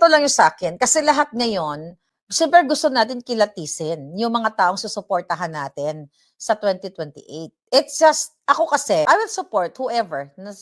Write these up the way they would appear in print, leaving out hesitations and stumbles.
Ito lang yung sa'kin, kasi lahat ngayon, siyempre gusto natin kilatisin yung mga taong susuportahan natin sa 2028. It's just, ako kasi, I will support whoever na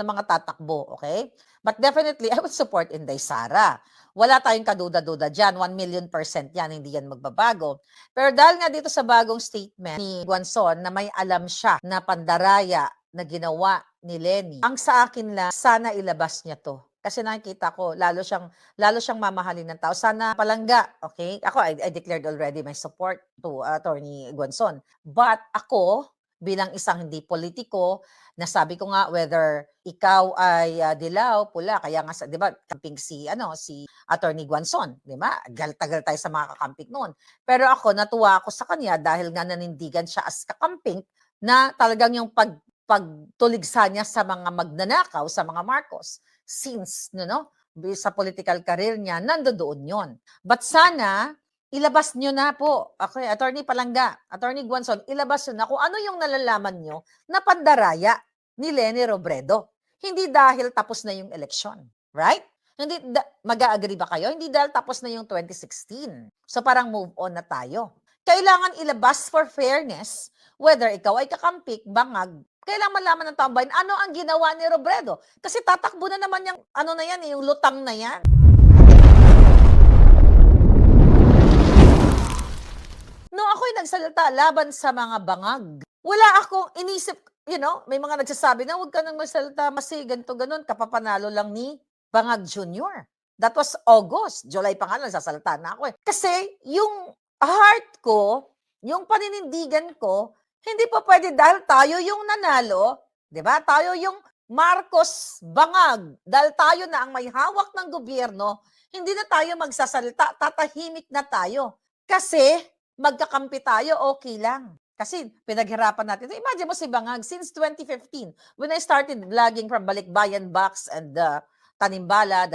mga tatakbo, okay? But definitely, I will support Inday Sara. Wala tayong kaduda-duda dyan. 1,000,000% yan, hindi yan magbabago. Pero dahil nga dito sa bagong statement ni Guanzon na may alam siya na pandaraya na ginawa ni Lenny, ang sa akin lang, sana ilabas niya to. Kasi nakikita ko, lalo siyang mamahalin ng tao. Sana palangga, okay? Ako, I declared already my support to Attorney Guanzon. But ako, bilang isang hindi politiko, nasabi ko nga whether ikaw ay dilaw, pula, kaya nga sa, 'di ba, camping si Attorney Guanzon, 'di ba? Tagal tayo sa mga kakamping noon. Pero ako natuwa ako sa kanya dahil nga nanindigan siya as kakamping na talagang yung pagtuligsa niya sa mga magnanakaw, sa mga Marcos since sa political career niya, nandoon 'yon. But sana ilabas nyo na po. Okay, Attorney Palangga, Attorney Guanzon, ilabas nyo na kung ano yung nalalaman nyo na pandaraya ni Leni Robredo. Hindi dahil tapos na yung eleksyon. Right? Hindi mag-a-agree ba kayo? Hindi dahil tapos na yung 2016. So parang move on na tayo. Kailangan ilabas for fairness whether ikaw ay kakampik, bangag, kailangan malaman ng taong bayan ano ang ginawa ni Robredo. Kasi tatakbo na naman yung ano na yan, yung lutang na yan. No, ako'y nagsalita laban sa mga bangag. Wala akong inisip, may mga nagsasabi na huwag ka nang magsalita kasi ganito ganon, kapapanalo lang ni Bangag Jr. That was August. July pa nga nagsasalita na ako eh. Kasi yung heart ko, yung paninindigan ko, hindi pa pwede dahil tayo yung nanalo, di ba? Tayo yung Marcos Bangag. Dahil tayo na ang may hawak ng gobyerno, hindi na tayo magsasalita, tatahimik na tayo. Kasi magkakampi tayo, okay lang. Kasi pinaghirapan natin. Imagine mo si Bangag, since 2015, when I started vlogging from Balikbayan Box and Tanimbala,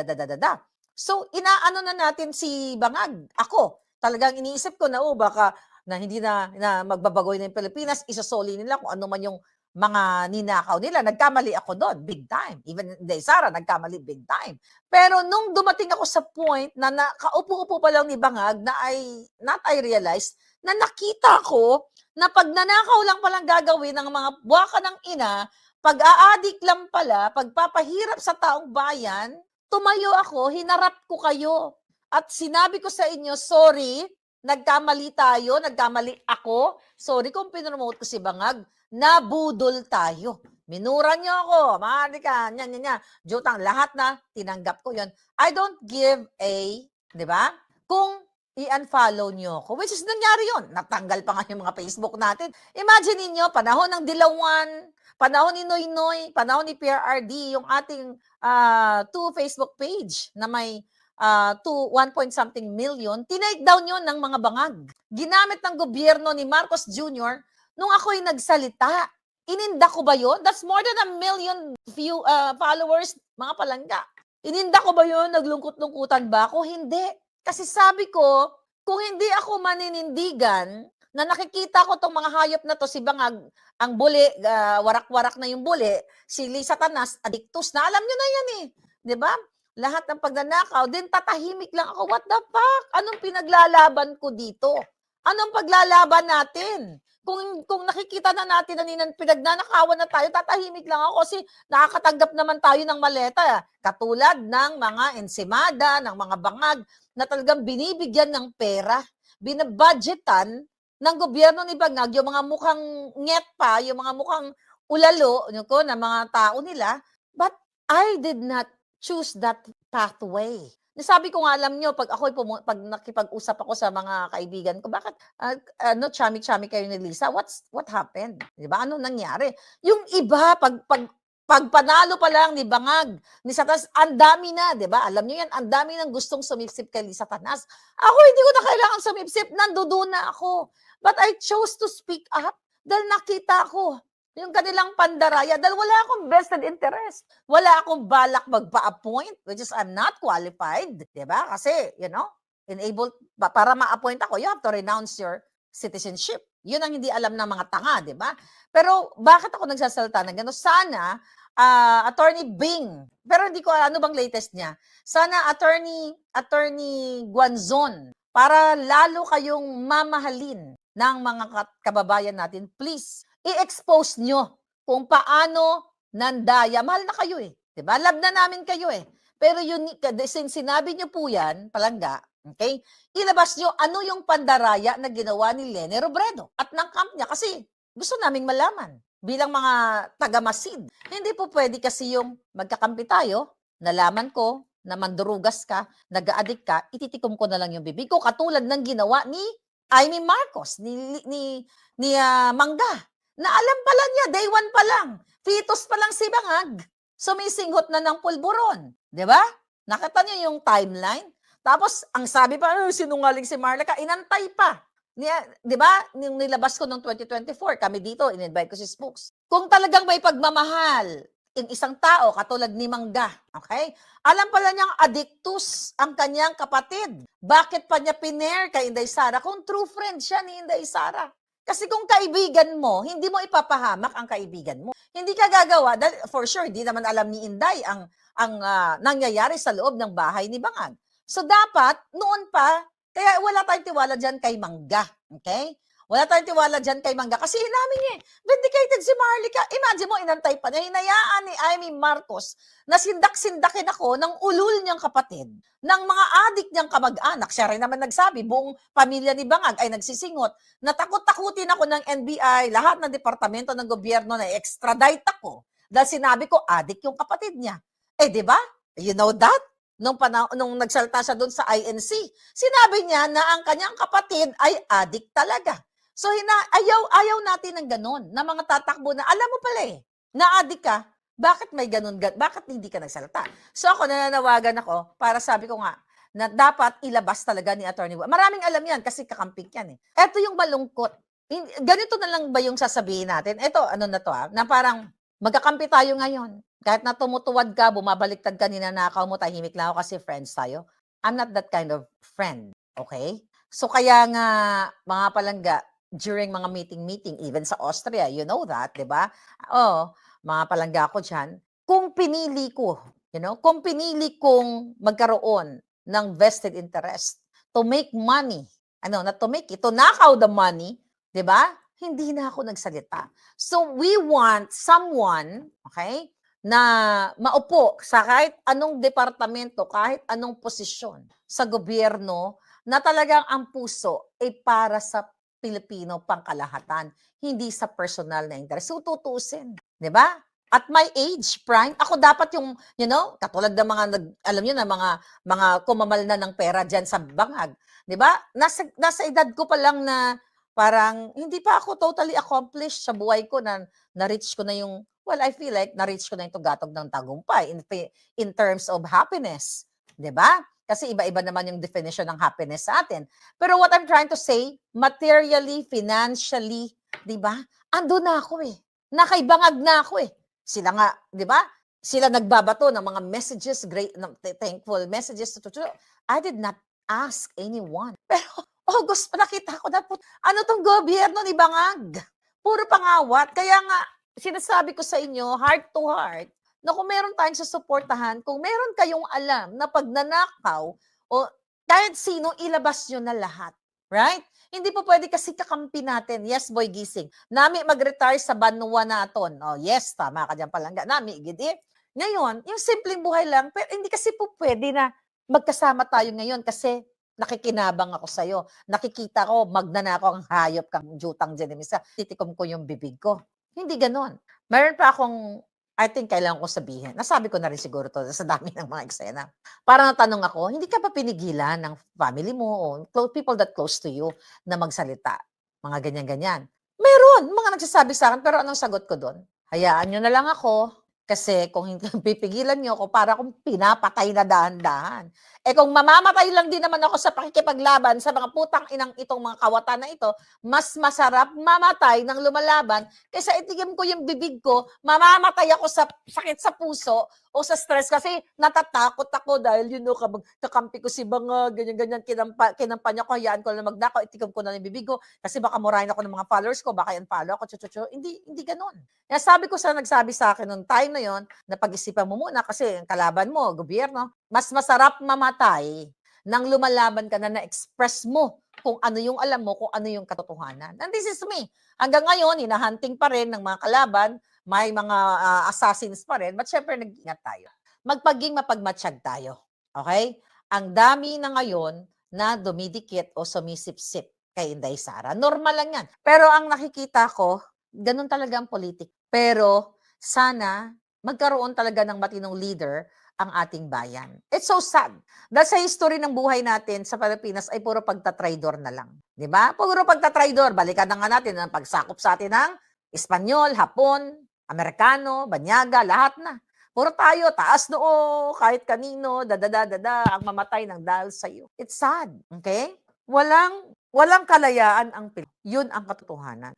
So, inaano na natin si Bangag. Ako, talagang iniisip ko na, baka na hindi na magbabagoy na yung Pilipinas, isosoli nila kung ano man yung mga ninakaw nila. Nagkamali ako doon, big time. Even Inday Sara, nagkamali big time. Pero nung dumating ako sa point na nakaupo-upo pa lang ni Bangag, I realized na nakita ko na pag nanakaw lang palang gagawin ng mga buwaka ng ina, pag-aadik lang pala, pagpapahirap sa taong bayan, tumayo ako, hinarap ko kayo. At sinabi ko sa inyo, sorry, nagkamali tayo, nagkamali ako. Sorry kung pinromote ko si Bangag, nabudol tayo. Minura niyo ako, mahali ka, Jutang, lahat na, tinanggap ko yon. I don't give di ba? Kung i-unfollow niyo ako, which is nangyari yon. Natanggal pa nga yung mga Facebook natin. Imagine niyo panahon ng Dilawan, panahon ni Noynoy, panahon ni PRRD, yung ating two Facebook page na may 1 point something million, tinake down yun ng mga bangag. Ginamit ng gobyerno ni Marcos Jr. nung ako'y nagsalita. Ininda ko ba yun? That's more than 1 million followers, mga palangga. Ininda ko ba yun? Naglungkot-lungkutan ba ako? Hindi. Kasi sabi ko, kung hindi ako maninindigan, na nakikita ko tong mga hayop na to, si Bangag, ang buli, warak-warak na yung buli, si Lisa Tanas, addictus na, alam nyo na yan eh. 'Di ba? Lahat ng pagnanakaw, din tatahimik lang ako. What the fuck? Anong pinaglalaban ko dito? Anong paglalaban natin? Kung nakikita na natin na pinagnanakawan na tayo, tatahimik lang ako kasi nakakatanggap naman tayo ng maleta. Katulad ng mga ensimada, ng mga bangag na talagang binibigyan ng pera, binabudgetan ng gobyerno ni Bangag, yung mga mukhang nget pa, yung mga mukhang ulalo na mga tao nila. But I did not choose that pathway. Nasabi ko nga, alam nyo, pag nakipag-usap ako sa mga kaibigan ko, bakit chami-chami kayo ni Lisa? What happened? 'Di ba? Ano nangyari? Yung iba, pag panalo pa lang ni Bangag, ni Satanas, ang dami na, 'di ba? Alam niyo yan, ang dami nang gustong sumipsip kay Lisa Tanas. Ako hindi ko na kailangan sumipsip, nandoon na ako. But I chose to speak up dahil nakita ko yung kanilang pandaraya, dahil wala akong vested interest. Wala akong balak magpa-appoint, which is I'm not qualified, di ba? Kasi, enabled, para ma-appoint ako, you have to renounce your citizenship. Yun ang hindi alam ng mga tanga, di ba? Pero bakit ako nagsasalita ng gano'n? Sana Attorney Bing. Pero hindi ko ano bang latest niya. Sana Attorney Guanzon, para lalo kayong mamahalin ng mga kababayan natin, please, i-expose nyo kung paano nandaya. Mahal na kayo eh. Diba? Love na namin kayo eh. Pero yun, since sinabi nyo po yan, palangga, okay, ilabas nyo ano yung pandaraya na ginawa ni Lene Robredo at ng camp niya. Kasi gusto naming malaman bilang mga taga-Masid. Hindi po pwede kasi yung magkakampi tayo, nalaman ko na mandurugas ka, nag-a-addict ka, ititikom ko na lang yung bibig ko. Katulad ng ginawa ni Amy Marcos, ni Mangga, na alam pala niya, day one pa lang, fetus pa lang si Bangag, sumisinghot na ng pulburon. Di ba? Nakita niyo yung timeline? Tapos, ang sabi pa, sinungaling si Marlaca, inantay pa. Di ba? Nung nilabas ko noong 2024, kami dito, in-invite ko si Spooks. Kung talagang may pagmamahal in isang tao, katulad ni Mangga, okay? Alam pala niyang addictus ang kanyang kapatid. Bakit pa niya piner kay Inday Sara kung true friend siya ni Inday Sara? Kasi kung kaibigan mo, hindi mo ipapahamak ang kaibigan mo. Hindi ka gagawa, for sure, hindi naman alam ni Inday ang nangyayari sa loob ng bahay ni Bangag. So dapat, noon pa, kaya wala tayong tiwala dyan kay Mangga. Okay? Wala tayong tiwala dyan kay Mangga. Kasi inamin niya, vindicated si Marlica. Imagine mo, inantay pa niya. Hinayaan ni Amy Marcos na sindak-sindakin ako ng ulul niyang kapatid, ng mga adik niyang kamag-anak. Siya rin naman nagsabi, buong pamilya ni Bangag ay nagsisingot. Natakot-takutin ako ng NBI, lahat ng departamento ng gobyerno na extradite ako. Dahil sinabi ko, adik yung kapatid niya. Di ba? You know that? Nung nagsalta siya doon sa INC, sinabi niya na ang kanyang kapatid ay adik talaga. So ayaw natin ng ganun, na mga tatakbo na, alam mo pala na adik ka, bakit may ganun, bakit hindi ka nagsalta? So ako, nananawagan ako, para sabi ko nga, na dapat ilabas talaga ni Attorney. Maraming alam yan, kasi kakamping yan eh. Ito yung malungkot. Ganito na lang ba yung sasabihin natin? Ito, ano na to na parang, magkakampi tayo ngayon. Kahit na tumutuwad ka, bumabaliktad ka, ninanakaw mo, tahimik lang ako kasi friends tayo. I'm not that kind of friend. Okay? So kaya nga, mga palangga, during mga meeting, even sa Austria, you know that, di ba? Mga palangga ko dyan, kung pinili ko, kung pinili kong magkaroon ng vested interest to make money, to nakaw the money, di ba? Hindi na ako nagsalita. So we want someone, okay, na maupo sa kahit anong departamento, kahit anong posisyon sa gobyerno, na talagang ang puso ay para sa Pilipino pangkalahatan, hindi sa personal na interest. So tutusin, di ba? At my age, prime, ako dapat yung, katulad ng mga, alam niyo na, mga kumamal na ng pera dyan sa Bangag, di ba? Nasa edad ko pa lang na parang hindi pa ako totally accomplished sa buhay ko na na-reach ko na yung, I feel like na-reach ko na yung tugatog ng tagumpay in terms of happiness. Di ba? Kasi iba-iba naman yung definition ng happiness sa atin. Pero what I'm trying to say, materially, financially, di ba? Ando na ako Nakaibangag na ako Sila nga, di ba? Sila nagbabato ng mga messages, great, thankful messages. I did not ask anyone. Pero August, nakita ko na po, ano tong gobyerno ni Bangag? Puro pangawat. Kaya nga, sinasabi ko sa inyo, heart to heart, na kung meron tayong susuportahan, kung meron kayong alam na pag nanakaw, o kahit sino, ilabas nyo na lahat. Right? Hindi po pwede kasi kakampi natin. Yes, boy, gising. Nami mag-retire sa Banwa naton. Yes, tama ka dyan palangga. Nami, gidi. Ngayon, yung simpleng buhay lang, pero hindi kasi po pwede na magkasama tayo ngayon kasi nakikinabang ako sa'yo. Nakikita ko, magnanakaw ang hayop kang jutang Jenemisa. Titikom ko yung bibig ko. Hindi ganon. Meron pa akong, I think kailangan ko sabihin. Nasabi ko na rin siguro to sa dami ng mga eksena. Parang natanong ako, hindi ka ba pinigilan ng family mo o people that close to you na magsalita? Mga ganyan-ganyan. Meron, mga nagsasabi sa akin, pero anong sagot ko doon? Hayaan nyo na lang ako. Kasi kung hindi pipigilan niyo ako, para akong pinapatay na dahan-dahan. Kung mamamatay lang din naman ako sa pakikipaglaban sa mga putang inang itong mga kawatan na ito, mas masarap mamatay ng lumalaban kaysa itigim ko yung bibig ko, mamamatay ako sa sakit sa puso, O sa stress kasi natatakot ako dahil kakampi ko si Bangag, ganyan-ganyan, kinampanya ko, hayaan ko na magnakaw, itikom ko na yung bibig ko, kasi baka murahin ako ng mga followers ko, baka unfollow ako, hindi gano'n. Kaya sabi ko sa nagsabi sa akin nung time na yon, na pag-isipan mo muna kasi ang kalaban mo, gobyerno, mas masarap mamatay nang lumalaban ka na na-express mo kung ano yung alam mo, kung ano yung katotohanan. And this is me. Hanggang ngayon, hinahunting pa rin ng mga kalaban, may mga assassins pa rin, but syempre nag-ingat tayo. Magpaging mapagmatsyag tayo. Okay? Ang dami na ngayon na dumidikit o sumisipsip kay Inday Sara. Normal lang yan. Pero ang nakikita ko, ganun talaga ang politik. Pero sana magkaroon talaga ng matinong leader ang ating bayan. It's so sad. Dahil sa history ng buhay natin sa Pilipinas ay puro pagtatraidor na lang. Di ba? Puro pagtatraidor. Balikan na nga natin ang pagsakop sa atin ng Espanyol, Hapon, Amerikano, Banyaga, lahat na. Puro tayo, taas noo, kahit kanino, ang mamatay ng dahil sa'yo. It's sad, okay? Walang kalayaan ang Pilipinas. Yun ang katotohanan.